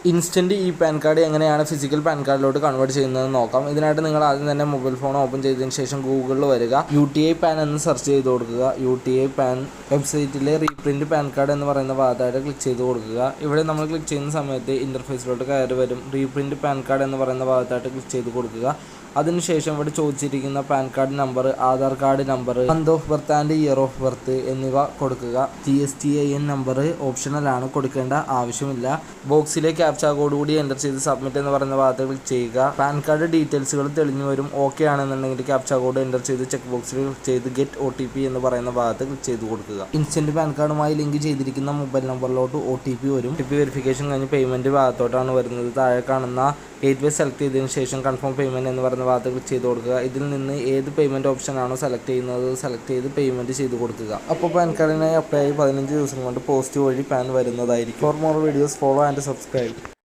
Instant ഈ pan card എങ്ങനെയാണ് physical pan കാർഡിലോട്ട് convert ചെയ്യുന്നതെന്ന് നോക്കാം. ഇതിനായിട്ട് നിങ്ങൾ ആദ്യം തന്നെ മൊബൈൽ ഫോൺ ഓപ്പൺ ചെയ്തതിന് ശേഷം ഗൂഗിളിൽ വരിക, UTI പാൻ എന്ന് സെർച്ച് ചെയ്ത് കൊടുക്കുക. UTI പാൻ വെബ്സൈറ്റിലെ റീപ്രിൻറ്റ് പാൻ കാർഡ് എന്ന് പറയുന്ന ഭാഗത്തായിട്ട് ക്ലിക്ക് ചെയ്ത് കൊടുക്കുക. ഇവിടെ നമ്മൾ ക്ലിക്ക് ചെയ്യുന്ന സമയത്ത് ഇൻ്റർഫേസിലോട്ട് കയറി വരും. റീപ്രിൻറ്റ് പാൻ കാർഡ് എന്ന് പറയുന്ന ഭാഗത്തായിട്ട് ക്ലിക്ക് ചെയ്ത് കൊടുക്കുക. അതിനുശേഷം ഇവിടെ ചോദിച്ചിരിക്കുന്ന PAN card number, Aadhaar card number, month of birth and year of birth എന്നിവ കൊടുക്കുക. GSTIN നമ്പർ ഓപ്ഷണലാണ്, കൊടുക്കേണ്ട ആവശ്യമില്ല. ബോക്സിലെ ക്യാപ്ച കോഡ് കൂടി എൻ്റർ ചെയ്ത് സബ്മിറ്റ് എന്ന് പറയുന്ന ഭാഗത്ത് ക്ലിക്ക് ചെയ്യുക. പാൻ കാർഡ് ഡീറ്റെയിൽസുകൾ തെളിഞ്ഞു വരും. ഓക്കെ ആണെന്നുണ്ടെങ്കിൽ ക്യാപ്ച കോഡ് എൻ്റർ ചെയ്ത് ചെക്ക് ബോക്സിൽ ക്ലിക്ക് ചെയ്ത് ഗെറ്റ് OTP എന്ന് പറയുന്ന ഭാഗത്ത് ക്ലിക്ക് ചെയ്ത് കൊടുക്കുക. ഇൻസ്റ്റൻറ്റ് പാൻ കാർഡുമായി ലിങ്ക് ചെയ്തിരിക്കുന്ന മൊബൈൽ നമ്പറിലോട്ട് OTP വരും. OTP വെരിഫിക്കേഷൻ കഴിഞ്ഞ് പേയ്മെൻറ്റ് ഭാഗത്തോട്ടാണ് വരുന്നത്. താഴെ കാണുന്ന ഗേറ്റ്വേ സെലക്ട് ചെയ്തതിന് ശേഷം കൺഫേം പേയ്മെൻറ്റ് എന്ന് പറയുന്ന ഭാഗത്ത് ക്ലിക്ക് ചെയ്ത് കൊടുക്കുക. ഇതിൽ നിന്ന് ഏത് പേയ്മെൻറ്റ് ഓപ്ഷനാണോ സെലക്ട് ചെയ്യുന്നത് സെലക്ട് ചെയ്ത് പേയ്മെൻറ്റ് ചെയ്ത് കൊടുക്കുക. അപ്പോൾ പാൻ കാർഡിനായി അപ്ലൈ ആയി 15 ദിവസം കൊണ്ട് പോസ്റ്റ് വഴി പാൻ വരുന്നതായിരിക്കും. For more videos follow and subscribe.